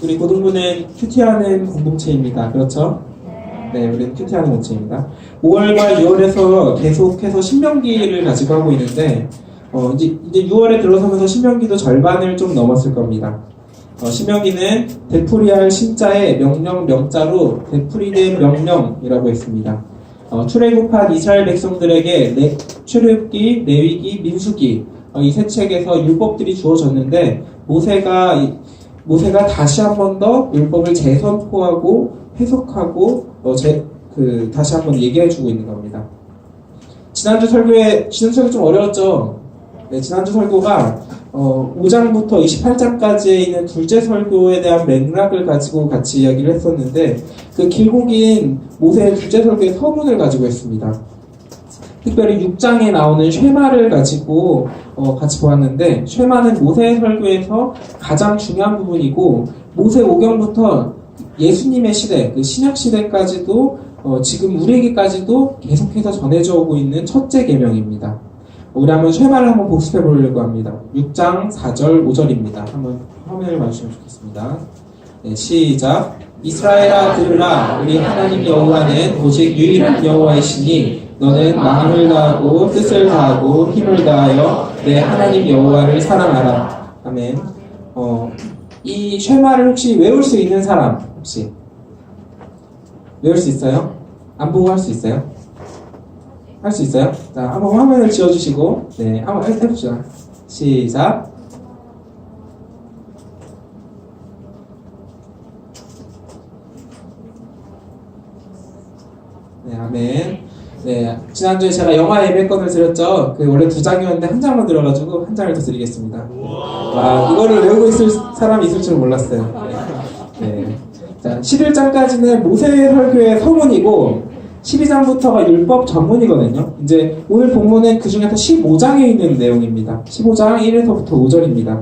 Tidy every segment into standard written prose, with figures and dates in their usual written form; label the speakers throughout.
Speaker 1: 우리 고등부는 큐티하는 공동체입니다. 그렇죠? 네, 우리는 큐티하는 공동체입니다. 5월과 6월에서 계속해서 신명기를 가지고 하고 있는데, 이제 6월에 들어서면서 신명기도 절반을 좀 넘었을 겁니다. 신명기는 되풀이할 신자의 명령 명자로 되풀이된 명령이라고 했습니다. 출애굽한 이스라엘 백성들에게 출애굽기, 레위기, 민수기 이 세 책에서 율법들이 주어졌는데 모세가 다시 한 번 더 율법을 재선포하고 해석하고 다시 한 번 얘기해주고 있는 겁니다. 지난주 설교가 좀 어려웠죠? 네, 지난주 설교가 5장부터 28장까지에 있는 둘째 설교에 대한 맥락을 가지고 같이 이야기를 했었는데 그 길고 긴 모세의 둘째 설교의 서문을 가지고 했습니다. 특별히 6장에 나오는 쉐마를 가지고 같이 보았는데 쉐마는 모세의 설교에서 가장 중요한 부분이고 모세 오경부터 예수님의 시대, 그 신약 시대까지도 지금 우리에게까지도 계속해서 전해져 오고 있는 첫째 계명입니다. 우리 한번 쉐마를 한번 복습해 보려고 합니다. 6장 4절 5절입니다. 한번 화면을 봐주시면 좋겠습니다. 네, 시작. 이스라엘아 들으라. 우리 하나님 여호와는 오직 유일한 여호와이시니 너는 마음을 다하고 뜻을 다하고 힘을 다하여 내 하나님 여호와를 사랑하라. 아멘. 이 쉐마를 혹시 외울 수 있는 사람 혹시 외울 수 있어요? 안 보고 할 수 있어요? 할 수 있어요? 자, 한번 화면을 지워주시고, 네, 한번 해봅시다. 시작. 네, 아멘. 네, 지난주에 제가 영화 예매권을 드렸죠? 원래 2장이었는데 한 장만 들어가지고 한 장을 더 드리겠습니다. 와, 이거를 외우고 있을 사람이 있을 줄 몰랐어요. 네. 자, 11장까지는 모세의 설교의 서문이고, 12장부터가 율법 전문이거든요. 이제 오늘 본문은 그 중에서 15장에 있는 내용입니다. 15장 1에서부터 5절입니다.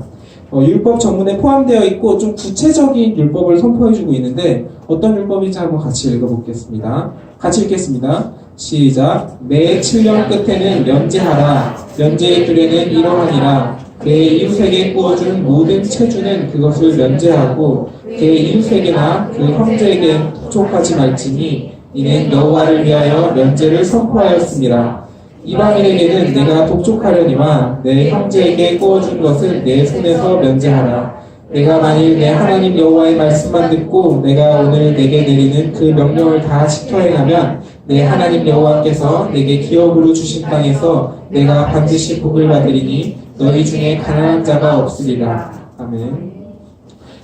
Speaker 1: 율법 전문에 포함되어 있고 좀 구체적인 율법을 선포해주고 있는데 어떤 율법인지 한번 같이 읽어보겠습니다. 같이 읽겠습니다. 시작. 매 7년 끝에는 면제하라. 면제의 뚜레는 이러하니라. 내 이웃에게 구워준 모든 체주는 그것을 면제하고 내 이웃에게나 그 형제에게 독촉하지 말지니 이는 여호와를 위하여 면제를 선포하였습니다. 이방인에게는 내가 독촉하려니와 내 형제에게 구워준 것을 내 손에서 면제하라. 내가 만일 내 하나님 여호와의 말씀만 듣고 내가 오늘 내게 내리는 그 명령을 다 지켜 행하면 내 하나님 여호와께서 내게 기업으로 주신 땅에서 내가 반드시 복을 받으리니 너희 중에 가난한 자가 없으리라. 아멘.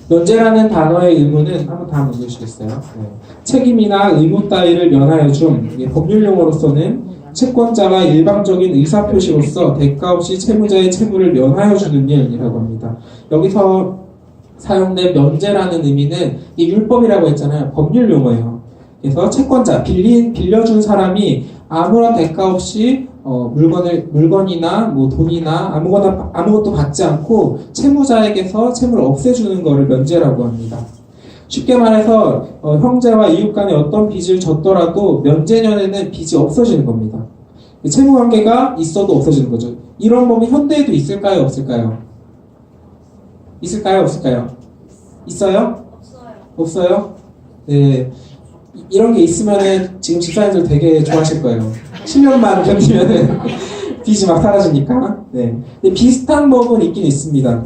Speaker 1: 면제라는 단어의 의무는 한번 다음 읽으시겠어요? 네. 책임이나 의무 따위를 면하여 줌. 법률 용어로서는 채권자가 일방적인 의사표시로서 대가 없이 채무자의 채무를 면하여 주는 일이라고 합니다. 여기서 사용된 면제라는 의미는 이 율법이라고 했잖아요. 법률 용어예요. 그래서 채권자, 빌려준 사람이 아무런 대가 없이 물건이나 뭐 돈이나 아무것도 받지 않고 채무자에게서 채무를 없애주는 것을 면제라고 합니다. 쉽게 말해서 형제와 이웃 간에 어떤 빚을 졌더라도 면제년에는 빚이 없어지는 겁니다. 채무 관계가 있어도 없어지는 거죠. 이런 법이 현대에도 있을까요? 없을까요? 있을까요? 없을까요? 있어요? 없어요? 네. 이런 게 있으면은 지금 집사님들 되게 좋아하실 거예요. 10년만 견디면은 빚이 막 사라지니까. 네. 근데 비슷한 법은 있긴 있습니다.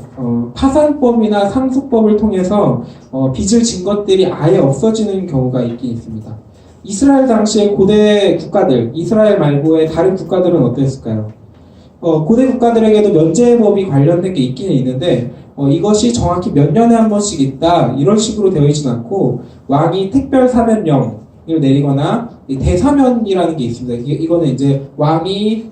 Speaker 1: 파산법이나 상속법을 통해서 빚을 진 것들이 아예 없어지는 경우가 있긴 있습니다. 이스라엘 당시의 고대 국가들, 이스라엘 말고의 다른 국가들은 어땠을까요? 고대 국가들에게도 면제법이 관련된 게 있기는 있는데 이것이 정확히 몇 년에 한 번씩 있다 이런 식으로 되어 있지는 않고 왕이 특별 사면령을 내리거나 대사면이라는 게 있습니다. 이거는 이제 왕이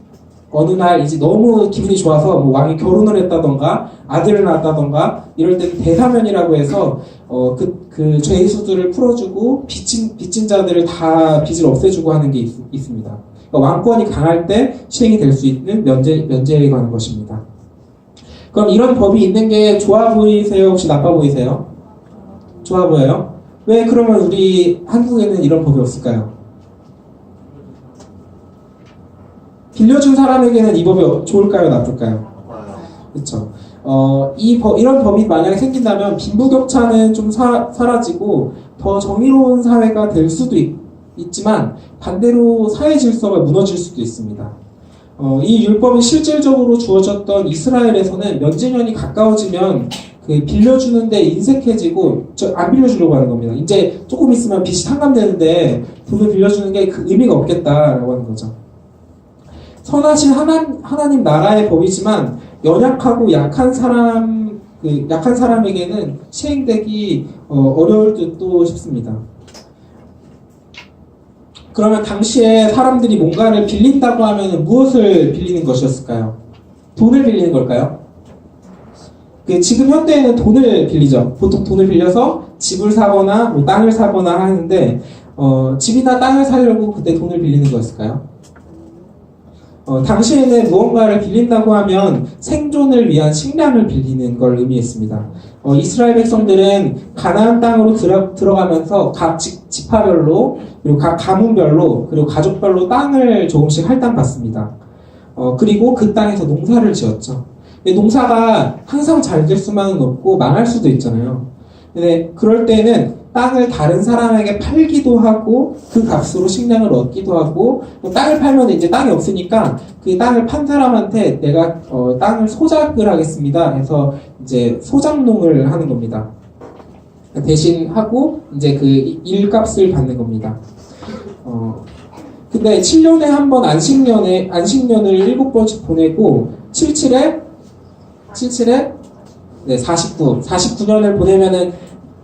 Speaker 1: 어느 날 이제 너무 기분이 좋아서 뭐 왕이 결혼을 했다던가 아들을 낳았다던가 이럴 때 대사면이라고 해서 그 죄수들을 풀어주고 빚진 자들을 다 빚을 없애주고 하는 게 있습니다. 그러니까 왕권이 강할 때 시행이 될 수 있는 면제에 관한 것입니다. 그럼 이런 법이 있는 게 좋아 보이세요? 혹시 나빠 보이세요? 좋아 보여요? 왜 그러면 우리 한국에는 이런 법이 없을까요? 빌려준 사람에게는 이 법이 좋을까요? 나쁠까요? 그렇죠. 이런 법이 만약에 생긴다면 빈부격차는 좀 사라지고 더 정의로운 사회가 될 수도 있지만 반대로 사회 질서가 무너질 수도 있습니다. 이 율법이 실질적으로 주어졌던 이스라엘에서는 면제년이 가까워지면 그 빌려주는데 인색해지고 안 빌려주려고 하는 겁니다. 이제 조금 있으면 빚이 상감되는데 돈을 빌려주는 게 그 의미가 없겠다라고 하는 거죠. 선하신 하나님 나라의 법이지만 연약하고 약한 사람에게는 시행되기 어려울 듯도 싶습니다. 그러면 당시에 사람들이 뭔가를 빌린다고 하면 무엇을 빌리는 것이었을까요? 돈을 빌리는 걸까요? 지금 현대에는 돈을 빌리죠. 보통 돈을 빌려서 집을 사거나 뭐 땅을 사거나 하는데 집이나 땅을 사려고 그때 돈을 빌리는 거였을까요? 당시에는 무언가를 빌린다고 하면 생존을 위한 식량을 빌리는 걸 의미했습니다. 이스라엘 백성들은 가나안 땅으로 들어가면서 각 지파별로 그리고 각 가문별로 그리고 가족별로 땅을 조금씩 할당받습니다. 그리고 그 땅에서 농사를 지었죠. 농사가 항상 잘 될 수만은 없고 망할 수도 있잖아요. 근데 그럴 때는 땅을 다른 사람에게 팔기도 하고 그 값으로 식량을 얻기도 하고 땅을 팔면 이제 땅이 없으니까 그 땅을 판 사람한테 내가 땅을 소작을 하겠습니다 해서 이제 소작농을 하는 겁니다. 대신 하고 이제 그 일값을 받는 겁니다. 근데 7년에 한 번 안식년을 7번씩 보내고 77에 49년을 보내면은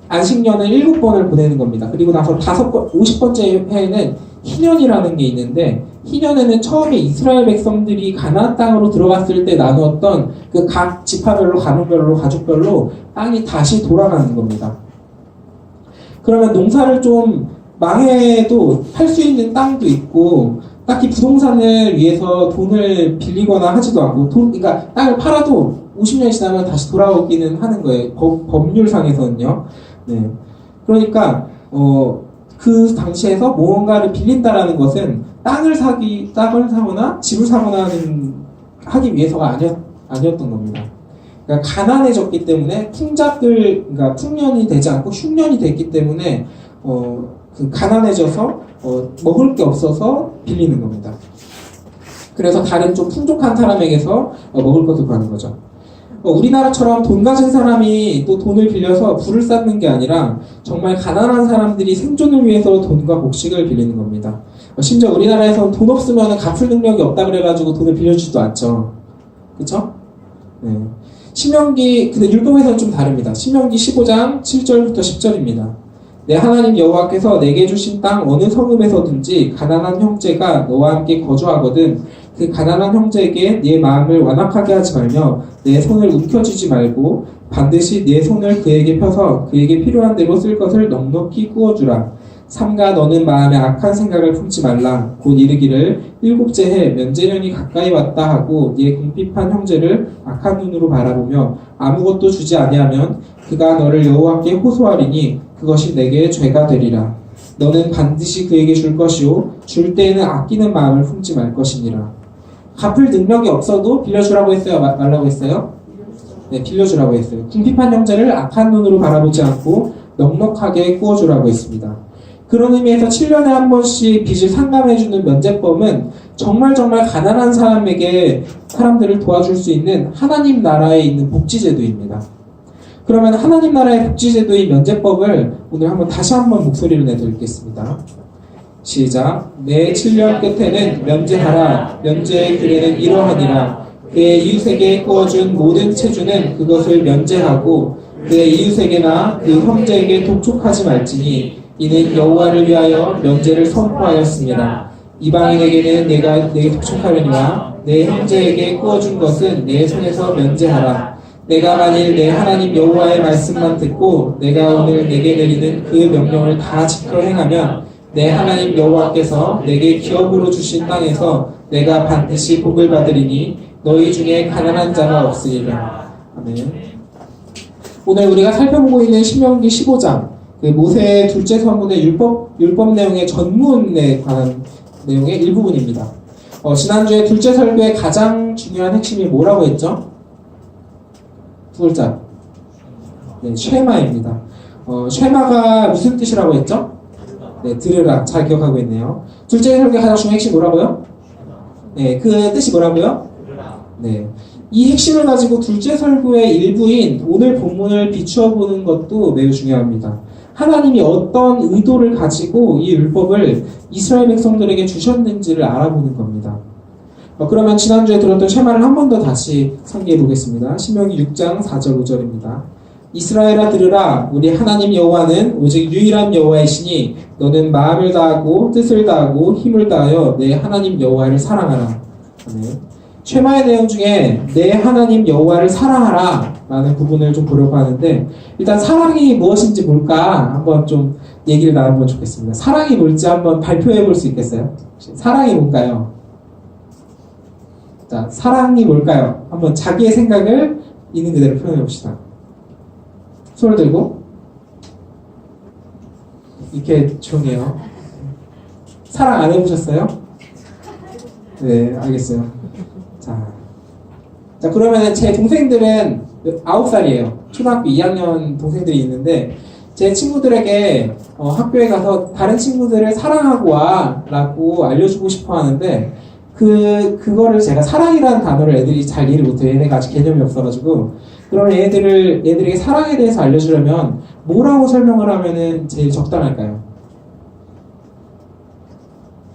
Speaker 1: 안식년을 7번을 보내는 겁니다. 그리고 나서 50번째 해에는 희년이라는 게 있는데 희년에는 처음에 이스라엘 백성들이 가나안 땅으로 들어갔을 때 나누었던 그 각 지파별로 가문별로 가족별로 땅이 다시 돌아가는 겁니다. 그러면 농사를 좀 망해도 팔 수 있는 땅도 있고 딱히 부동산을 위해서 돈을 빌리거나 하지도 않고 그러니까 땅을 팔아도 50년이 지나면 다시 돌아오기는 하는 거예요. 법률상에서는요. 네. 그러니까 그 당시에서 무언가를 빌린다라는 것은 땅을 사거나 집을 사거나 하기 위해서가 아니었던 겁니다. 그러니까 가난해졌기 때문에 그러니까 풍년이 되지 않고 흉년이 됐기 때문에 그 가난해져서 먹을 게 없어서 빌리는 겁니다. 그래서 다른 좀 풍족한 사람에게서 먹을 것을 구하는 거죠. 우리나라처럼 돈 가진 사람이 또 돈을 빌려서 부를 쌓는 게 아니라 정말 가난한 사람들이 생존을 위해서 돈과 곡식을 빌리는 겁니다. 심지어 우리나라에서는 돈 없으면 갚을 능력이 없다 그래가지고 돈을 빌려주지도 않죠. 그쵸? 네. 근데 율법에서는 좀 다릅니다. 신명기 15장 7절부터 10절입니다. 내 하나님 여호와께서 내게 주신 땅 어느 성읍에서든지 가난한 형제가 너와 함께 거주하거든 그 가난한 형제에게 네 마음을 완악하게 하지 말며 내 손을 움켜쥐지 말고 반드시 네 손을 그에게 펴서 그에게 필요한 대로 쓸 것을 넉넉히 구워주라. 삼가 너는 마음에 악한 생각을 품지 말라. 곧 이르기를 7째 해 면제년이 가까이 왔다 하고 네 궁핍한 형제를 악한 눈으로 바라보며 아무것도 주지 아니하면 그가 너를 여호와께 호소하리니 그것이 내게 죄가 되리라. 너는 반드시 그에게 줄 것이요 줄 때에는 아끼는 마음을 품지 말 것이니라. 갚을 능력이 없어도 빌려주라고 했어요? 말라고 했어요? 네, 빌려주라고 했어요. 궁핍한 형제를 악한 눈으로 바라보지 않고 넉넉하게 구워주라고 했습니다. 그런 의미에서 7년에 한 번씩 빚을 상감해주는 면제법은 정말 가난한 사람들을 도와줄 수 있는 하나님 나라에 있는 복지제도입니다. 그러면 하나님 나라의 복지제도인 면제법을 오늘 다시 한번 목소리로 내드리겠습니다. 시작. 내 7년 끝에는 면제하라. 면제의 규례는 이러하니라. 그의 이웃에게 구워준 모든 체주는 그것을 면제하고 그의 이웃에게나 그 형제에게 독촉하지 말지니 이는 여호와를 위하여 면제를 선포하였습니다. 이방인에게는 내게 독촉하려니와 내 형제에게 구워준 것은 내 손에서 면제하라. 내가 만일 내 하나님 여호와의 말씀만 듣고 내가 오늘 내게 내리는 그 명령을 다 지켜 행하면 내 하나님 여호와께서 내게 기업으로 주신 땅에서 내가 반드시 복을 받으리니 너희 중에 가난한 자가 없으리라. 아멘. 오늘 우리가 살펴보고 있는 신명기 15장 그 모세의 둘째 서문의 율법 내용의 전문에 관한 내용의 일부분입니다. 지난주에 둘째 설교의 가장 중요한 핵심이 뭐라고 했죠? 두 글자. 네, 쉐마입니다. 쉐마가 무슨 뜻이라고 했죠? 네, 들으라. 잘 기억하고 있네요. 둘째 설교 가장 중요한 핵심 뭐라고요? 네, 그 뜻이 뭐라고요? 네. 이 핵심을 가지고 둘째 설교의 일부인 오늘 본문을 비추어 보는 것도 매우 중요합니다. 하나님이 어떤 의도를 가지고 이 율법을 이스라엘 백성들에게 주셨는지를 알아보는 겁니다. 그러면 지난주에 들었던 쉐마를 한 번 더 다시 상기해 보겠습니다. 신명기 6장 4절 5절입니다. 이스라엘아 들으라. 우리 하나님 여호와는 오직 유일한 여호와이시니 너는 마음을 다하고 뜻을 다하고 힘을 다하여 내 하나님 여호와를 사랑하라. 아멘. 쉐마의 내용 중에 내 하나님 여호와를 사랑하라 라는 부분을 좀 보려고 하는데, 일단 사랑이 무엇인지 뭘까 한번 좀 얘기를 나눠보면 좋겠습니다. 사랑이 뭘지 한번 발표해 볼 수 있겠어요? 사랑이 뭘까요? 자, 사랑이 뭘까요? 한번 자기의 생각을 있는 그대로 표현해 봅시다. 손을 들고 이렇게 조용해요. 사랑 안 해보셨어요? 네, 알겠어요. 자, 그러면 제 동생들은 9살이에요. 초등학교 2학년 동생들이 있는데, 제 친구들에게 학교에 가서 다른 친구들을 사랑하고 와 라고 알려주고 싶어 하는데, 그거를 제가 사랑이라는 단어를 애들이 잘 이해를 못해요. 얘네가 아직 개념이 없어가지고. 그러면 얘들에게 사랑에 대해서 알려주려면 뭐라고 설명을 하면은 제일 적당할까요?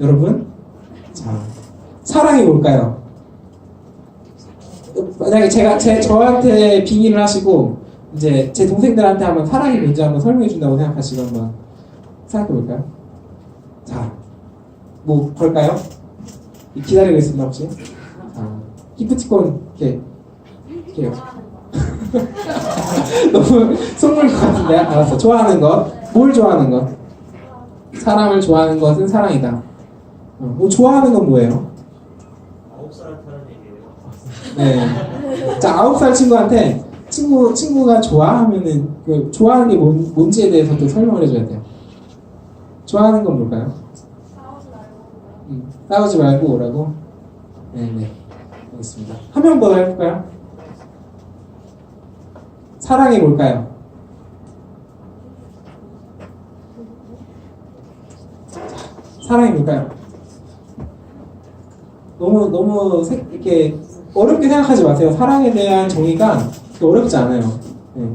Speaker 1: 여러분? 자, 사랑이 뭘까요? 만약에 저한테 빙의를 하시고, 이제 제 동생들한테 한번 사랑이 뭔지 한번 설명해 준다고 생각하시고 한번 생각해 볼까요? 자, 뭐 걸까요? 기다리고 있습니다, 혹시? 자, 기프티콘, 이렇게요. 너무 속물 것 같은데? 알았어. 좋아하는 것. 뭘 좋아하는 것? 사람을 좋아하는 것은 사랑이다. 뭐 좋아하는 건 뭐예요?
Speaker 2: 9살한테 하는 얘기예요.
Speaker 1: 네. 자, 9살 친구한테 친구가 좋아하면은 그 좋아하는 게 뭔지에 대해서 또 설명을 해줘야 돼요. 좋아하는 건 뭘까요? 싸우지 말고 오라고. 네네. 알겠습니다. 한 명 더 해볼까요? 사랑이 뭘까요? 사랑이 뭘까요? 너무 이렇게 어렵게 생각하지 마세요. 사랑에 대한 정의가 어렵지 않아요. 네.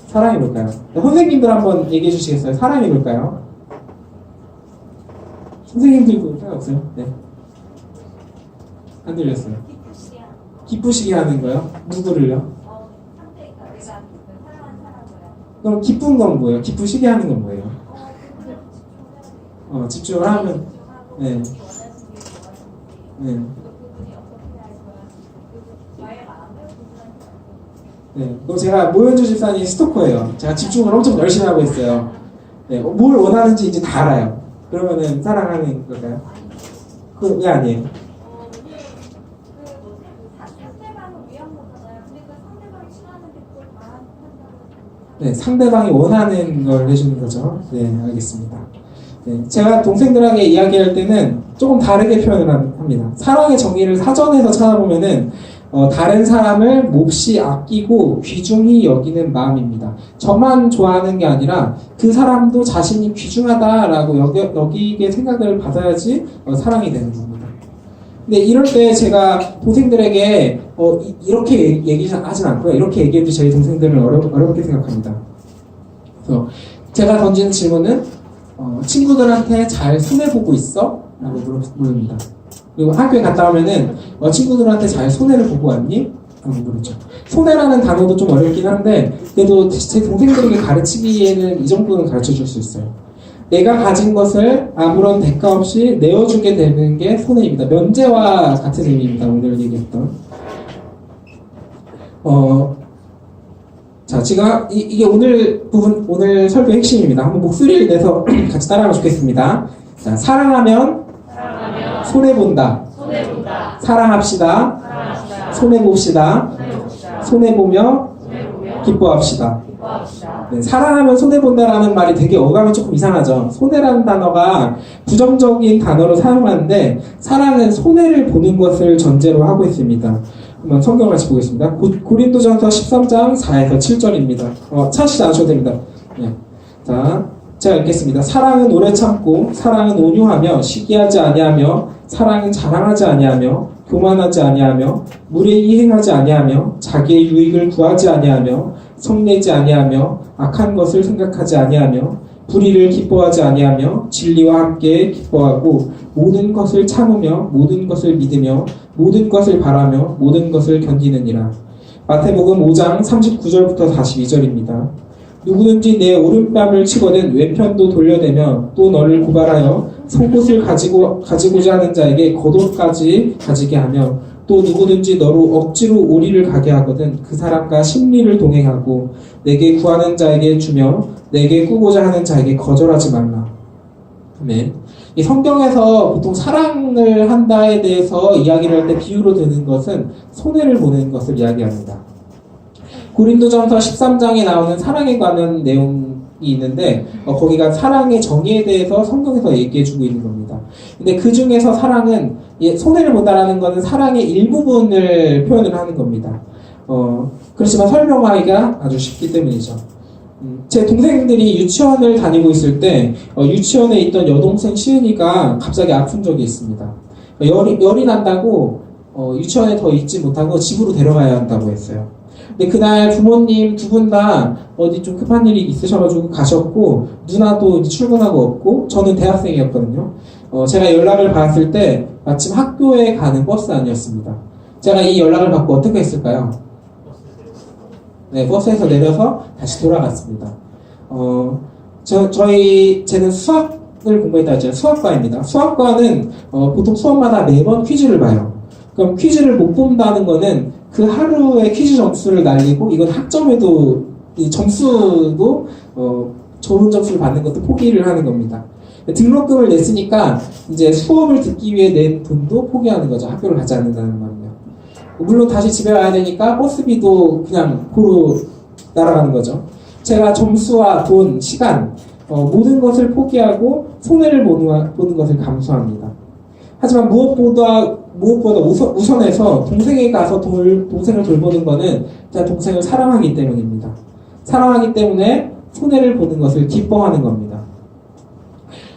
Speaker 1: 사랑이 뭘까요? 선생님들 한번 얘기해 주시겠어요? 사랑이 뭘까요? 선생님들도 생각 없어요? 네. 안 들렸어요. 기쁘시게 하는 거요? 누구를요?
Speaker 3: 상대가 내가 사랑하는 사람이요.
Speaker 1: 그럼 기쁜 건 뭐예요? 기쁘시게 하는 건 뭐예요? 집중을 하면, 네. 네. 네. 그럼 제가 모현주 집사님 스토커예요. 제가 집중을 엄청 열심히 하고 있어요. 네. 뭘 원하는지 이제 다 알아요. 그러면은 사랑하는 걸까요? 왜 아니에요? 네, 상대방이 원하는 걸 해주는 거죠. 네, 알겠습니다. 네, 제가 동생들에게 이야기할 때는 조금 다르게 표현을 합니다. 사랑의 정의를 사전에서 찾아보면은 다른 사람을 몹시 아끼고 귀중히 여기는 마음입니다. 저만 좋아하는 게 아니라 그 사람도 자신이 귀중하다라고 여기게 생각을 받아야지 사랑이 되는 겁니다. 근데 이럴 때 제가 동생들에게 이렇게 얘기하진 않고요. 이렇게 얘기해도 저희 동생들은 어렵게 생각합니다. 그래서 제가 던지는 질문은 친구들한테 잘 손해보고 있어? 라고 물습니다. 그리고 학교에 갔다 오면은 친구들한테 잘 손해를 보고 왔니? 라고 물었죠. 손해라는 단어도 좀 어렵긴 한데 그래도 제 동생들에게 가르치기에는 이 정도는 가르쳐줄 수 있어요. 내가 가진 것을 아무런 대가 없이 내어주게 되는 게 손해입니다. 면제와 같은 의미입니다. 오늘 얘기했던. 자, 제가 이게 오늘 설교의 핵심입니다. 한번 목소리를 내서 같이 따라하면 좋겠습니다. 자, 사랑하면 손해본다. 사랑합시다. 손해봅시다. 손해보며 기뻐합시다. 네, 사랑하면 손해본다라는 말이 되게 어감이 조금 이상하죠. 손해라는 단어가 부정적인 단어로 사용하는데 사랑은 손해를 보는 것을 전제로 하고 있습니다. 한번 성경을 같이 보겠습니다. 고린도전서 13장 4에서 7절입니다. 찾으시지 않으셔도 됩니다. 네. 자, 제가 읽겠습니다. 사랑은 오래 참고, 사랑은 온유하며, 시기하지 아니하며, 사랑은 자랑하지 아니하며, 교만하지 아니하며, 무례히 행하지 아니하며, 자기의 유익을 구하지 아니하며, 성내지 아니하며, 악한 것을 생각하지 아니하며, 불의를 기뻐하지 아니하며, 진리와 함께 기뻐하고, 모든 것을 참으며, 모든 것을 믿으며, 모든 것을 바라며, 모든 것을 견디느니라. 마태복음 5장 39절부터 42절입니다. 누구든지 내 오른뺨을 치거든 왼편도 돌려대며 또 너를 고발하여 속옷을 가지고자 하는 자에게 겉옷까지 가지게 하며 또 누구든지 너로 억지로 오리를 가게 하거든 그 사람과 심리를 동행하고 내게 구하는 자에게 주며 내게 꾸고자 하는 자에게 거절하지 말라. 아멘. 이 성경에서 보통 사랑을 한다에 대해서 이야기를 할 때 비유로 드는 것은 손해를 보는 것을 이야기합니다. 고린도전서 13장에 나오는 사랑에 관한 내용이 있는데 거기가 사랑의 정의에 대해서 성경에서 얘기해주고 있는 겁니다. 근데 그 중에서 사랑은 손해를 본다라는 것은 사랑의 일부분을 표현을 하는 겁니다. 그렇지만 설명하기가 아주 쉽기 때문이죠. 제 동생들이 유치원을 다니고 있을 때 유치원에 있던 여동생 시은이가 갑자기 아픈 적이 있습니다. 열이 난다고 유치원에 더 있지 못하고 집으로 데려가야 한다고 했어요. 근데 그날 부모님 두 분 다 어디 좀 급한 일이 있으셔가지고 가셨고 누나도 이제 출근하고 없고 저는 대학생이었거든요. 제가 연락을 받았을 때 마침 학교에 가는 버스 안이었습니다. 제가 이 연락을 받고 어떻게 했을까요? 네, 버스에서 내려서 다시 돌아갔습니다. 쟤는 수학을 공부했다 했잖아요. 수학과입니다. 수학과는 보통 수업마다 매번 퀴즈를 봐요. 그럼 퀴즈를 못 본다는 거는 그 하루의 퀴즈 점수를 날리고 이건 학점에도 이 점수도 좋은 점수를 받는 것도 포기를 하는 겁니다. 등록금을 냈으니까 이제 수업을 듣기 위해 낸 돈도 포기하는 거죠. 학교를 가지 않는다는 말은요. 물론 다시 집에 와야 되니까 버스비도 그냥 고루 날아가는 거죠. 제가 점수와 돈, 시간 모든 것을 포기하고 손해를 보는 것을 감수합니다. 하지만 무엇보다 우선해서 동생에 가서 동생을 돌보는 것은 제가 동생을 사랑하기 때문입니다. 사랑하기 때문에 손해를 보는 것을 기뻐하는 겁니다.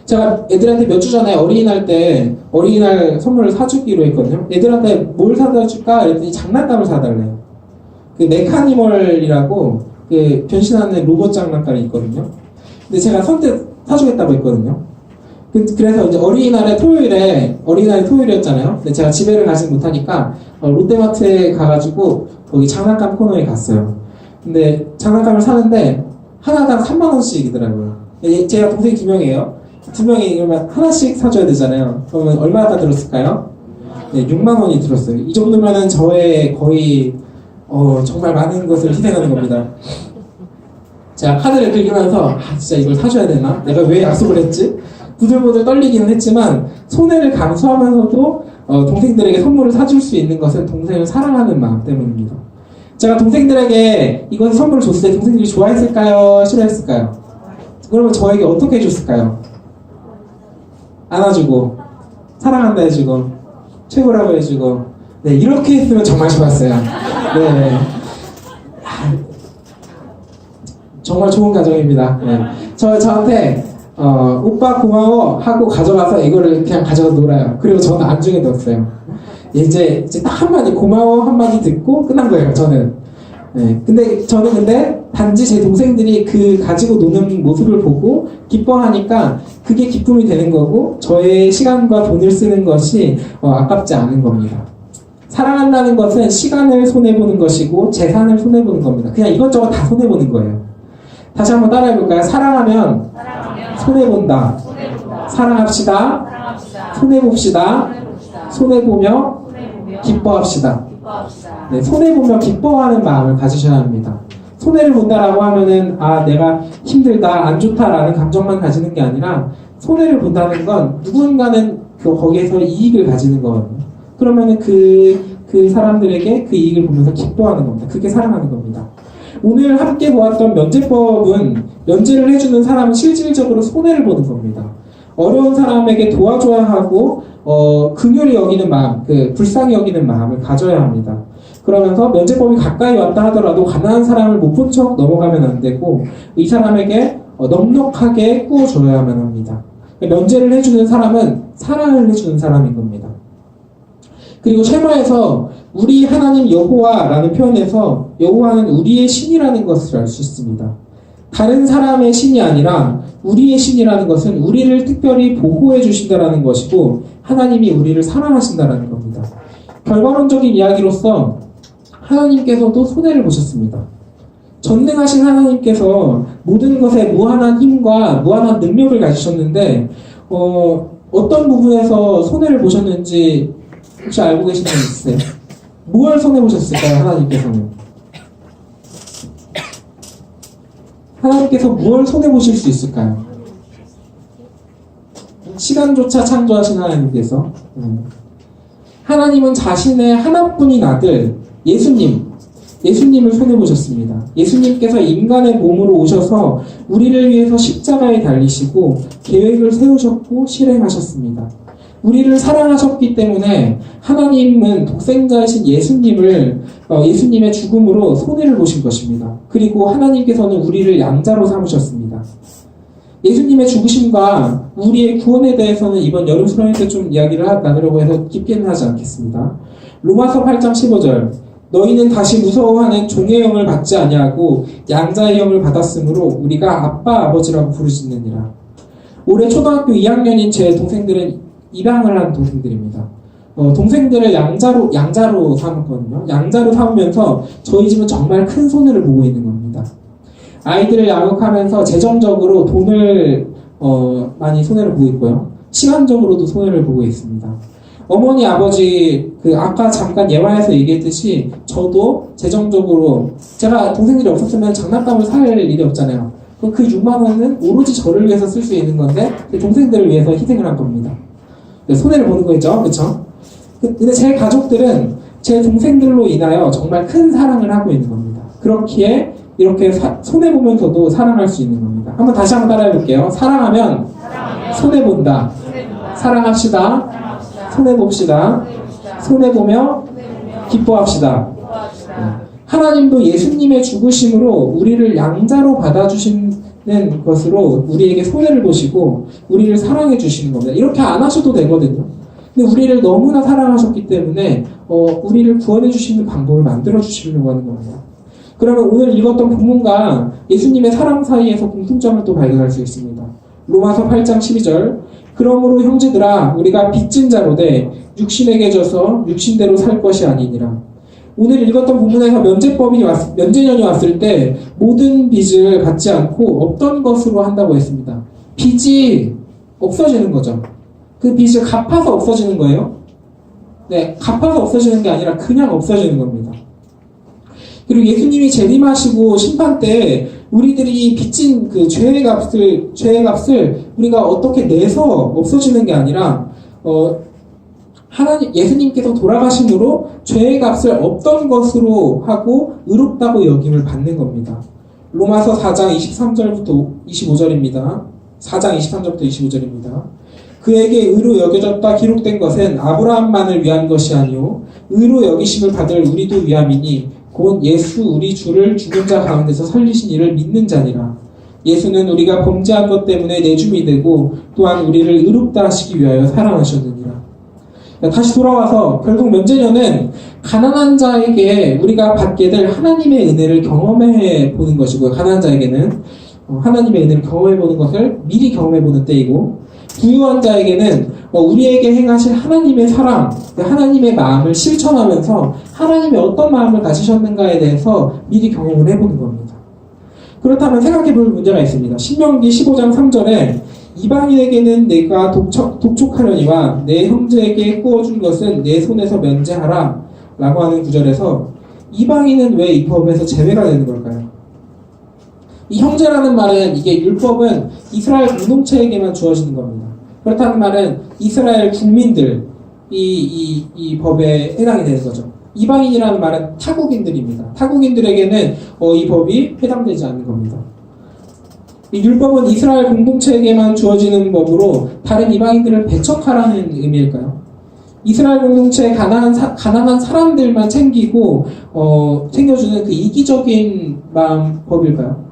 Speaker 1: 제가 애들한테 몇 주 전에 어린이날 선물을 사주기로 했거든요. 애들한테 뭘 사다 줄까? 그랬더니 장난감을 사달래요. 그 메카니멀이라고 그 변신하는 로봇 장난감이 있거든요. 근데 제가 선뜻 사주겠다고 했거든요. 그래서 이제 어린이날이 토요일이었잖아요. 근데 제가 집에를 가지 못하니까 롯데마트에 가가지고 거기 장난감 코너에 갔어요. 근데 장난감을 사는데 하나당 3만원씩이더라고요. 제가 동생이 2명이에요. 2명이 그러면 하나씩 사줘야 되잖아요. 그러면 얼마나 들었을까요? 네, 6만원이 들었어요. 이 정도면은 저의 거의 정말 많은 것을 희생하는 겁니다. 제가 카드를 긁으면서 진짜 이걸 사줘야 되나? 내가 왜 약속을 했지? 부들부들 떨리기는 했지만 손해를 감수하면서도 동생들에게 선물을 사줄 수 있는 것은 동생을 사랑하는 마음 때문입니다. 제가 동생들에게 이건 선물을 줬을 때 동생들이 좋아했을까요? 싫어했을까요? 그러면 저에게 어떻게 해줬을까요? 안아주고 사랑한다 해주고 최고라고 해주고 네, 이렇게 했으면 정말 좋았어요. 네. 정말 좋은 가정입니다. 네. 저한테 오빠 고마워 하고 가져가서 이거를 그냥 가져가 놀아요. 그리고 저는 안중에 넣었어요. 이제 딱 한마디 고마워 한마디 듣고 끝난 거예요. 저는. 네. 근데 저는 단지 제 동생들이 그 가지고 노는 모습을 보고 기뻐하니까 그게 기쁨이 되는 거고 저의 시간과 돈을 쓰는 것이 아깝지 않은 겁니다. 사랑한다는 것은 시간을 손해보는 것이고 재산을 손해보는 겁니다. 그냥 이것저것 다 손해보는 거예요. 다시 한번 따라해볼까요? 사랑하면 손해본다. 사랑합시다. 손해봅시다. 손해보며 기뻐합시다. 네, 손해보며 기뻐하는 마음을 가지셔야 합니다. 손해를 본다라고 하면은 내가 힘들다, 안 좋다라는 감정만 가지는 게 아니라 손해를 본다는 건 누군가는 거기에서 이익을 가지는 거거든요. 그러면은 그 사람들에게 그 이익을 보면서 기뻐하는 겁니다. 그게 사랑하는 겁니다. 오늘 함께 보았던 면제법은 면제를 해주는 사람은 실질적으로 손해를 보는 겁니다. 어려운 사람에게 도와줘야 하고 긍휼히 여기는 마음, 불쌍히 여기는 마음을 가져야 합니다. 그러면서 면제법이 가까이 왔다 하더라도 가난한 사람을 못 본 척 넘어가면 안 되고 이 사람에게 넉넉하게 구워줘야만 합니다. 면제를 해주는 사람은 사랑을 해주는 사람인 겁니다. 그리고 쉐마에서 우리 하나님 여호와라는 표현에서 여호와는 우리의 신이라는 것을 알 수 있습니다. 다른 사람의 신이 아니라 우리의 신이라는 것은 우리를 특별히 보호해 주신다라는 것이고 하나님이 우리를 사랑하신다라는 겁니다. 결과론적인 이야기로서 하나님께서도 손해를 보셨습니다. 전능하신 하나님께서 모든 것에 무한한 힘과 무한한 능력을 가지셨는데 어떤 부분에서 손해를 보셨는지 혹시 알고 계신 분 있으세요? 무엇을 손해 보셨을까요? 하나님께서는 하나님께서 무엇을 손해 보실 수 있을까요? 시간조차 창조하신 하나님께서 하나님은 자신의 하나뿐인 아들 예수님을 손해 보셨습니다. 예수님께서 인간의 몸으로 오셔서 우리를 위해서 십자가에 달리시고 계획을 세우셨고 실행하셨습니다. 우리를 사랑하셨기 때문에 하나님은 독생자이신 예수님의 죽음으로 손해를 보신 것입니다. 그리고 하나님께서는 우리를 양자로 삼으셨습니다. 예수님의 죽으심과 우리의 구원에 대해서는 이번 여름 수련회 때 좀 이야기를 나누려고 해서 깊게는 하지 않겠습니다. 로마서 8장 15절 너희는 다시 무서워하는 종의 영을 받지 아니하고 양자의 영을 받았으므로 우리가 아빠 아버지라고 부르짖느니라. 올해 초등학교 2학년인 제 동생들은 입양을 한 동생들입니다. 동생들을 양자로 삼았거든요. 양자로 삼으면서 저희 집은 정말 큰 손해를 보고 있는 겁니다. 아이들을 양육하면서 재정적으로 돈을 많이 손해를 보고 있고요. 시간적으로도 손해를 보고 있습니다. 어머니, 아버지, 아까 잠깐 예화에서 얘기했듯이 저도 재정적으로 제가 동생들이 없었으면 장난감을 살 일이 없잖아요. 그 6만 원은 오로지 저를 위해서 쓸 수 있는 건데 동생들을 위해서 희생을 한 겁니다. 손해를 보는 거죠. 그렇죠? 근데 제 가족들은 제 동생들로 인하여 정말 큰 사랑을 하고 있는 겁니다. 그렇기에 이렇게 손해보면서도 사랑할 수 있는 겁니다. 다시 한번 따라해볼게요. 사랑하면 손해본다. 사랑합시다. 손해봅시다. 손해보며 기뻐합시다. 하나님도 예수님의 죽으심으로 우리를 양자로 받아주시는 것으로 우리에게 손해를 보시고 우리를 사랑해 주시는 겁니다. 이렇게 안 하셔도 되거든요. 근데 우리를 너무나 사랑하셨기 때문에 우리를 구원해 주시는 방법을 만들어 주시려고 하는 겁니다. 그러면 오늘 읽었던 본문과 예수님의 사랑 사이에서 공통점을 또 발견할 수 있습니다. 로마서 8장 12절 그러므로 형제들아 우리가 빚진 자로되 육신에게 져서 육신대로 살 것이 아니니라. 오늘 읽었던 본문에서 면제년이 왔을 때 모든 빚을 받지 않고 없던 것으로 한다고 했습니다. 빚이 없어지는 거죠. 그 빚을 갚아서 없어지는 거예요. 네, 갚아서 없어지는 게 아니라 그냥 없어지는 겁니다. 그리고 예수님이 재림하시고 심판 때 우리들이 빚진 그 죄의 값을 우리가 어떻게 내서 없어지는 게 아니라 예수님께서 돌아가심으로 죄의 값을 없던 것으로 하고 의롭다고 여김을 받는 겁니다. 로마서 4장 23절부터 25절입니다. 4장 23절부터 25절입니다. 그에게 의로 여겨졌다 기록된 것은 아브라함만을 위한 것이 아니요 의로 여기심을 받을 우리도 위함이니 곧 예수 우리 주를 죽은 자 가운데서 살리신 이를 믿는 자니라. 예수는 우리가 범죄한 것 때문에 내줌이 되고 또한 우리를 의롭다 하시기 위하여 사랑하셨느니라. 다시 돌아와서 결국 면제년은 가난한 자에게 우리가 받게 될 하나님의 은혜를 경험해 보는 것이고요. 가난한 자에게는 하나님의 은혜를 경험해 보는 것을 미리 경험해 보는 때이고 부유한 자에게는 우리에게 행하실 하나님의 사랑, 하나님의 마음을 실천하면서 하나님이 어떤 마음을 가지셨는가에 대해서 미리 경험을 해보는 겁니다. 그렇다면 생각해 볼 문제가 있습니다. 신명기 15장 3절에 이방인에게는 내가 독촉하려니와 내 형제에게 구워준 것은 내 손에서 면제하라 라고 하는 구절에서 이방인은 왜 이 법에서 제외가 되는 걸까요? 이 형제라는 말은 이게 율법은 이스라엘 공동체에게만 주어지는 겁니다. 그렇다는 말은 이스라엘 국민들 이 법에 해당이 되는 거죠. 이방인이라는 말은 타국인들입니다. 타국인들에게는 이 법이 해당되지 않는 겁니다. 이 율법은 이스라엘 공동체에게만 주어지는 법으로 다른 이방인들을 배척하라는 의미일까요? 이스라엘 공동체의 가난한 사람들만 챙기고 챙겨주는 그 이기적인 법일까요?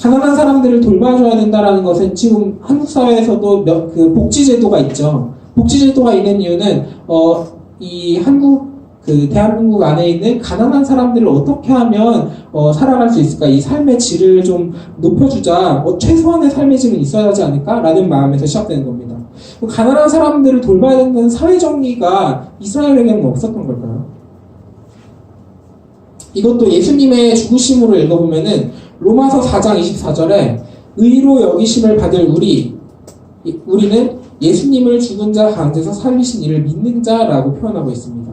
Speaker 1: 가난한 사람들을 돌봐줘야 된다는 것은 지금 한국 사회에서도 그 복지제도가 있죠. 복지제도가 있는 이유는 이 대한민국 안에 있는 가난한 사람들을 어떻게 하면 살아갈 수 있을까? 이 삶의 질을 좀 높여주자. 최소한의 삶의 질은 있어야 하지 않을까라는 마음에서 시작되는 겁니다. 가난한 사람들을 돌봐야 된다는 사회 정의가 이스라엘에게는 없었던 걸까요? 이것도 예수님의 죽으심으로 읽어보면은 로마서 4장 24절에 의로 여기심을 받을 우리는 예수님을 죽은 자 가운데서 살리신 이를 믿는 자라고 표현하고 있습니다.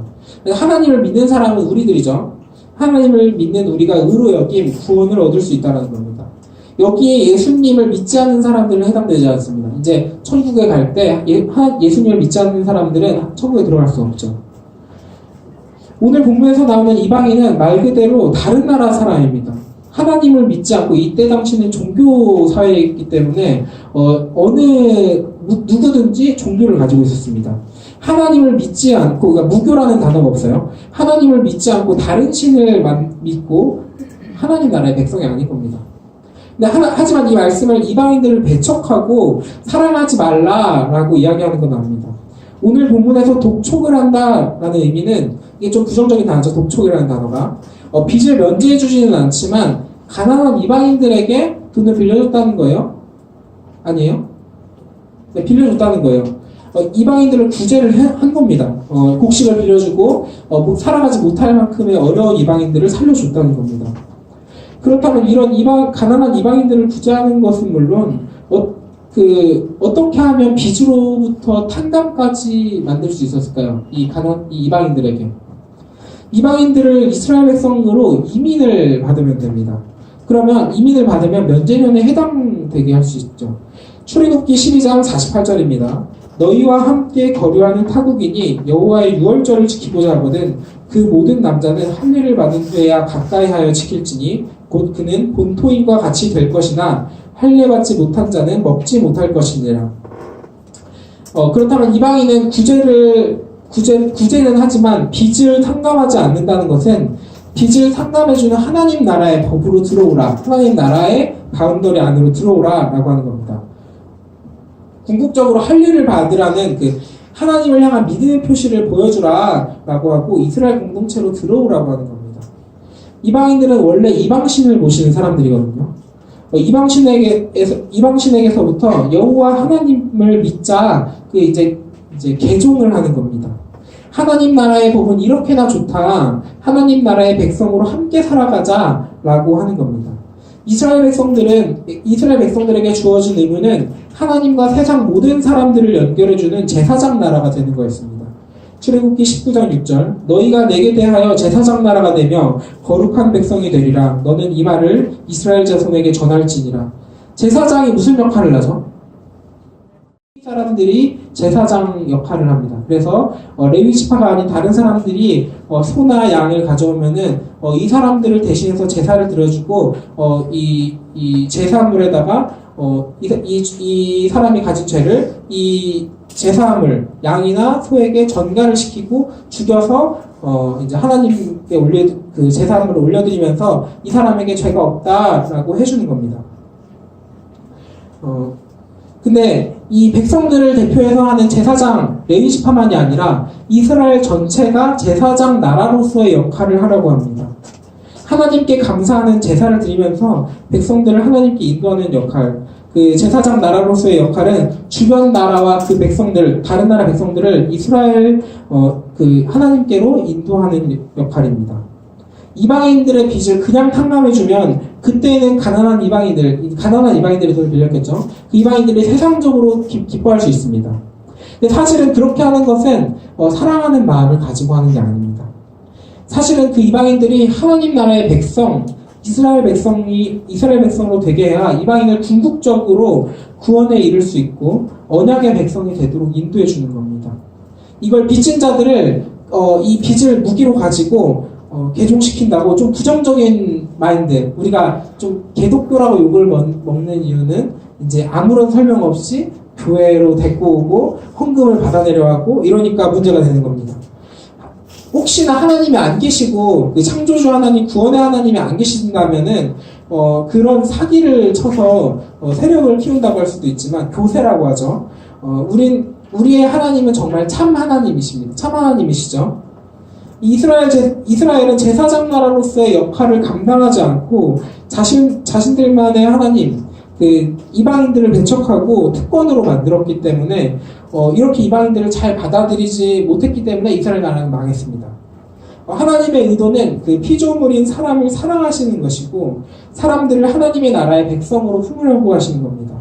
Speaker 1: 하나님을 믿는 사람은 우리들이죠. 하나님을 믿는 우리가 의로 여김, 구원을 얻을 수 있다는 겁니다. 여기에 예수님을 믿지 않는 사람들은 해당되지 않습니다. 이제 천국에 갈 때 예수님을 믿지 않는 사람들은 천국에 들어갈 수 없죠. 오늘 본문에서 나오는 이방인은 말 그대로 다른 나라 사람입니다. 하나님을 믿지 않고 이때 당시는 종교 사회이기 때문에 누구든지 종교를 가지고 있었습니다. 하나님을 믿지 않고, 그러니까 무교라는 단어가 없어요. 하나님을 믿지 않고 다른 신을 믿고 하나님 나라의 백성이 아닐 겁니다. 근데 하지만 이 말씀을 이방인들을 배척하고 사랑하지 말라라고 이야기하는 건 아닙니다. 오늘 본문에서 독촉을 한다라는 의미는 이게 좀 부정적인 단어죠. 독촉이라는 단어가 빚을 면제해주지는 않지만 가난한 이방인들에게 돈을 빌려줬다는 거예요? 아니에요? 네, 빌려줬다는 거예요. 이방인들을 구제를 한 겁니다. 곡식을 빌려주고 살아가지 못할 만큼의 어려운 이방인들을 살려줬다는 겁니다. 그렇다면 이런 가난한 이방인들을 구제하는 것은 물론 어떻게 하면 빚으로부터 탕감까지 만들 수 있었을까요? 이 이방인들에게. 이방인들을 이스라엘 백성으로 이민을 받으면 됩니다. 그러면 이민을 받으면 면제면에 해당되게 할 수 있죠. 출애굽기 12장 48절입니다. 너희와 함께 거류하는 타국인이 여호와의 유월절을 지키고자 하거든 그 모든 남자는 할례를 받은 후에야 가까이하여 지킬지니 곧 그는 본토인과 같이 될 것이나 할례 받지 못한 자는 먹지 못할 것이니라. 그렇다면 이방인은 구제는 하지만 빚을 탕감하지 않는다는 것은 빚을 탕감해주는 하나님 나라의 법으로 들어오라, 하나님 나라의 바운더리 안으로 들어오라 라고 하는 겁니다. 궁극적으로 할례를 받으라는 하나님을 향한 믿음의 표시를 보여주라 라고 하고 이스라엘 공동체로 들어오라고 하는 겁니다. 이방인들은 원래 이방신을 모시는 사람들이거든요. 이방신에게서부터 여호와 하나님을 믿자 이제 개종을 하는 겁니다. 하나님 나라의 법은 이렇게나 좋다. 하나님 나라의 백성으로 함께 살아가자라고 하는 겁니다. 이스라엘 백성들에게 주어진 의무는 하나님과 세상 모든 사람들을 연결해주는 제사장 나라가 되는 거였습니다. 출애굽기 19장 6절 너희가 내게 대하여 제사장 나라가 되며 거룩한 백성이 되리라. 너는 이 말을 이스라엘 자손에게 전할지니라. 제사장이 무슨 역할을 하죠? 사람들이 제사장 역할을 합니다. 그래서 레위 지파가 아닌 다른 사람들이 소나 양을 가져오면은 이 사람들을 대신해서 제사를 드려주고 이 제사물에다가 이 사람이 가진 죄를 이 제사물 양이나 소에게 전가를 시키고 죽여서 이제 하나님께 그 제사물을 올려드리면서 이 사람에게 죄가 없다라고 해주는 겁니다. 근데 이 백성들을 대표해서 하는 제사장 레위 지파만이 아니라 이스라엘 전체가 제사장 나라로서의 역할을 하려고 합니다. 하나님께 감사하는 제사를 드리면서 백성들을 하나님께 인도하는 역할, 그 제사장 나라로서의 역할은 주변 나라와 그 백성들, 다른 나라 백성들을 이스라엘 하나님께로 인도하는 역할입니다. 이방인들의 빚을 그냥 탕감해주면 그때는 가난한 이방인들이 돈을 빌렸겠죠. 그 이방인들이 세상적으로 기뻐할 수 있습니다. 근데 사실은 그렇게 하는 것은 사랑하는 마음을 가지고 하는 게 아닙니다. 사실은 그 이방인들이 하나님 나라의 백성, 이스라엘 백성으로 되게 해야 이방인을 궁극적으로 구원에 이를 수 있고 언약의 백성이 되도록 인도해 주는 겁니다. 이걸 빚진 자들을 이 빚을 무기로 가지고 개종시킨다고 좀 부정적인 마인드, 우리가 좀 개독교라고 욕을 먹는 이유는 이제 아무런 설명 없이 교회로 데리고 오고 헌금을 받아내려고 하고 이러니까 문제가 되는 겁니다. 혹시나 하나님이 안 계시고 그 창조주 하나님, 구원의 하나님이 안 계신다면은 그런 사기를 쳐서 세력을 키운다고 할 수도 있지만 교세라고 하죠. 우리의 하나님은 정말 참 하나님이십니다. 참 하나님이시죠. 이스라엘은 제사장 나라로서의 역할을 감당하지 않고 자신들만의 하나님, 그 이방인들을 배척하고 특권으로 만들었기 때문에 이렇게 이방인들을 잘 받아들이지 못했기 때문에 이스라엘 나라는 망했습니다. 하나님의 의도는 그 피조물인 사람을 사랑하시는 것이고 사람들을 하나님의 나라의 백성으로 품으려고 하시는 겁니다.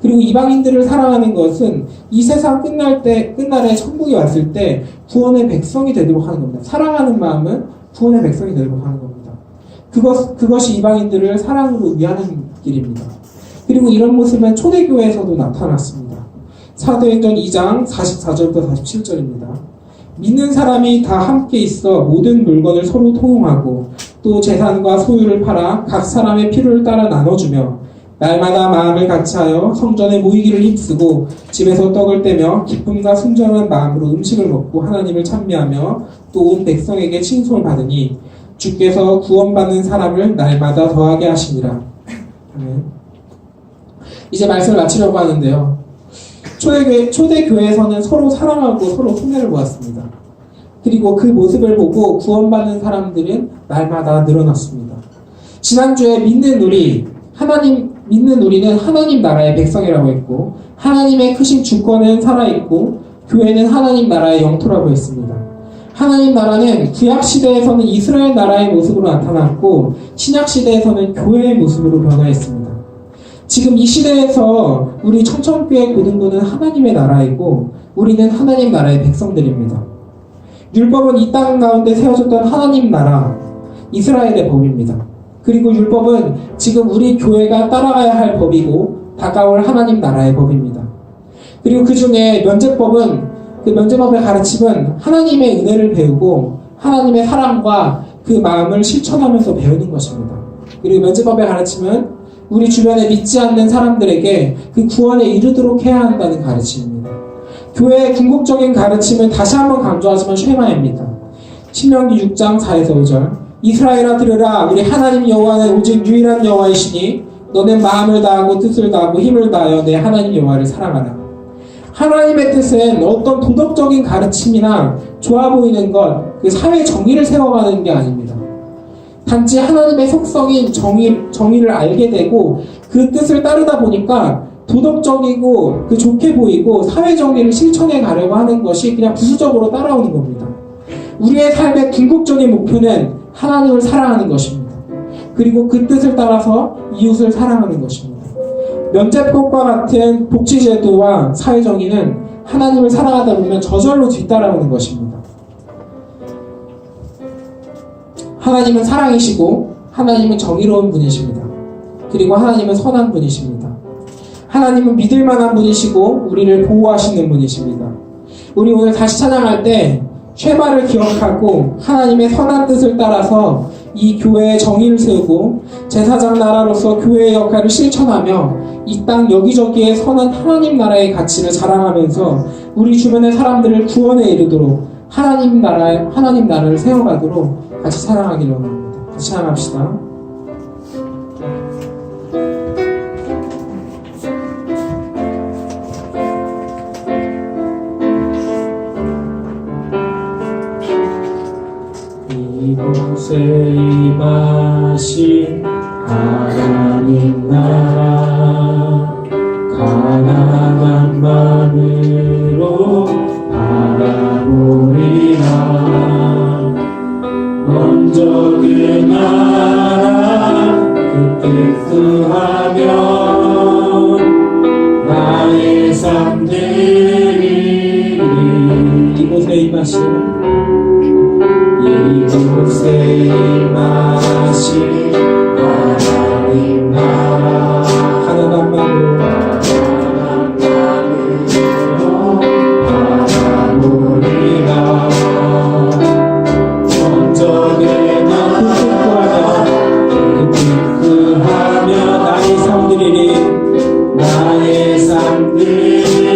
Speaker 1: 그리고 이방인들을 사랑하는 것은 이 세상 끝날에 천국이 왔을 때 구원의 백성이 되도록 하는 겁니다. 사랑하는 마음은 구원의 백성이 되도록 하는 겁니다. 그것이 이방인들을 사랑으로 위하는 길입니다. 그리고 이런 모습은 초대교회에서도 나타났습니다. 사도행전 2장 44절부터 47절입니다. 믿는 사람이 다 함께 있어 모든 물건을 서로 통용하고 또 재산과 소유를 팔아 각 사람의 필요를 따라 나눠주며 날마다 마음을 같이하여 성전에 모이기를 힘쓰고 집에서 떡을 떼며 기쁨과 순전한 마음으로 음식을 먹고 하나님을 찬미하며 또 온 백성에게 칭송을 받으니 주께서 구원받는 사람을 날마다 더하게 하시니라. 이제 말씀을 마치려고 하는데요. 초대교회에서는 서로 사랑하고 서로 손해를 보았습니다. 그리고 그 모습을 보고 구원받는 사람들은 날마다 늘어났습니다. 지난주에 믿는 우리는 하나님 나라의 백성이라고 했고 하나님의 크신 주권은 살아있고 교회는 하나님 나라의 영토라고 했습니다. 하나님 나라는 구약시대에서는 이스라엘 나라의 모습으로 나타났고 신약시대에서는 교회의 모습으로 변화했습니다. 지금 이 시대에서 우리 청천교회 고등부는 하나님의 나라이고 우리는 하나님 나라의 백성들입니다. 율법은 이 땅 가운데 세워졌던 하나님 나라, 이스라엘의 법입니다. 그리고 율법은 지금 우리 교회가 따라가야 할 법이고 다가올 하나님 나라의 법입니다. 그리고 그 중에 면제법은 그 면제법의 가르침은 하나님의 은혜를 배우고 하나님의 사랑과 그 마음을 실천하면서 배우는 것입니다. 그리고 면제법의 가르침은 우리 주변에 믿지 않는 사람들에게 그 구원에 이르도록 해야 한다는 가르침입니다. 교회의 궁극적인 가르침은 다시 한번 강조하지만 쉐마입니다. 신명기 6장 4에서 5절 이스라엘아 들으라 우리 하나님 여호와는 오직 유일한 여호와이시니 너는 마음을 다하고 뜻을 다하고 힘을 다하여 내 하나님 여호와를 사랑하라. 하나님의 뜻은 어떤 도덕적인 가르침이나 좋아 보이는 것, 그 사회 정의를 세워가는 게 아닙니다. 단지 하나님의 속성인 정의를 알게 되고 그 뜻을 따르다 보니까 도덕적이고 그 좋게 보이고 사회 정의를 실천해 가려고 하는 것이 그냥 부수적으로 따라오는 겁니다. 우리의 삶의 궁극적인 목표는 하나님을 사랑하는 것입니다. 그리고 그 뜻을 따라서 이웃을 사랑하는 것입니다. 면제법과 같은 복지제도와 사회정의는 하나님을 사랑하다 보면 저절로 뒤따라오는 것입니다. 하나님은 사랑이시고 하나님은 정의로운 분이십니다. 그리고 하나님은 선한 분이십니다. 하나님은 믿을 만한 분이시고 우리를 보호하시는 분이십니다. 우리 오늘 다시 찬양할 때 쉐마를 기억하고 하나님의 선한 뜻을 따라서 이 교회의 정의를 세우고 제사장 나라로서 교회의 역할을 실천하며 이 땅 여기저기에 선한 하나님 나라의 가치를 자랑하면서 우리 주변의 사람들을 구원에 이르도록 하나님 나라를 세워가도록 같이 사랑하기를 원합니다. 같이 찬양합시다. 이곳에 임하신 하나님 나라 가난한 마음으로 바라보리라. 먼저 그 나라 그 뜻하면 나의 삶들이 이곳에 임하신 이곳에 임하신 하나님 나라 가난한 마음으로 바라보리라. 먼저 내 마음 뜻하며 나의 삶들이니 나의 삶들이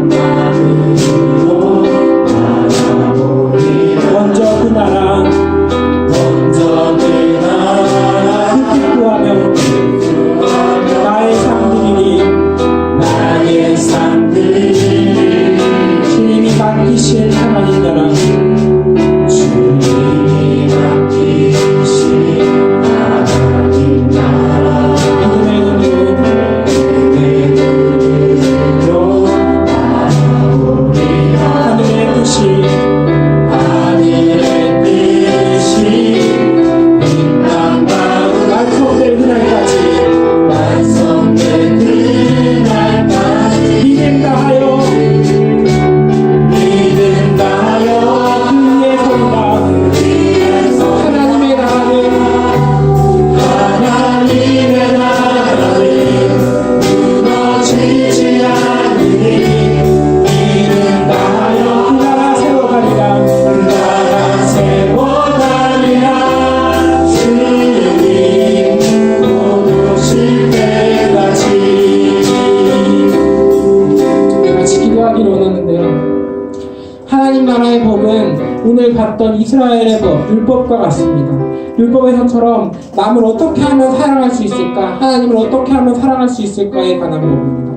Speaker 4: 마음으로 바라보리라.
Speaker 1: 먼저 그 나라
Speaker 4: 먼저 그 나라
Speaker 1: 깊이 구하며 나의 삶들이니
Speaker 4: 나의 삶들이
Speaker 1: 주님이 맡기신 하나님 나라
Speaker 4: 주님이 맡기신 하나님 나라
Speaker 1: 믿음의 눈으로
Speaker 4: 바라보리라.
Speaker 1: 하늘의 뜻이
Speaker 4: 하늘의 뜻이 이 땅 가운데
Speaker 1: 완성될 그날까지
Speaker 4: 완성될 그날까지
Speaker 1: 믿음 다하여
Speaker 4: 믿음 다하여
Speaker 1: 그의 성과 하나님의 나라는
Speaker 4: 하나님의 나라는 무너지지 않으니 믿음 다하여
Speaker 1: 그 나라 세워가리라
Speaker 4: 나라 세워가리라. 주님 오실 때까지.
Speaker 1: 같이 기도하기를 원하는데요. 하나님 나라의 법은 오늘 봤던 이스라엘의 법, 율법과 같습니다. 율법에서처럼 남을 어떻게 하면 사랑할 수 있을까? 하나님을 어떻게 하면 사랑할 수 있을까에 관한 법입니다.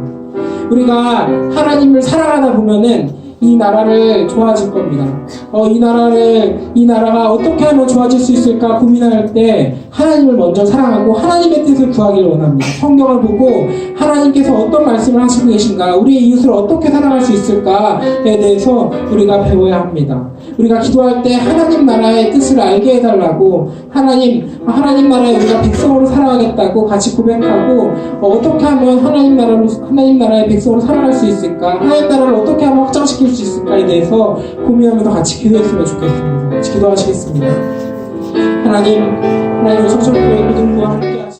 Speaker 1: 우리가 하나님을 사랑하다 보면은 이 나라를 좋아질 겁니다. 이 나라가 어떻게 하면 좋아질 수 있을까 고민할 때 하나님을 먼저 사랑하고 하나님의 뜻을 구하기를 원합니다. 성경을 보고 하나님께서 어떤 말씀을 하시고 계신가, 우리의 이웃을 어떻게 사랑할 수 있을까에 대해서 우리가 배워야 합니다. 우리가 기도할 때 하나님 나라의 뜻을 알게 해달라고 하나님 나라에 우리가 백성으로 살아가겠다고 같이 고백하고 어떻게 하면 하나님 나라의 백성으로 살아갈 수 있을까, 하나님 나라를 어떻게 하면 확장시킬 수 있을까에 대해서 고민하면서 같이 기도했으면 좋겠습니다. 같이 기도하시겠습니다. 하나님, 오늘 성철교회 믿음과 함께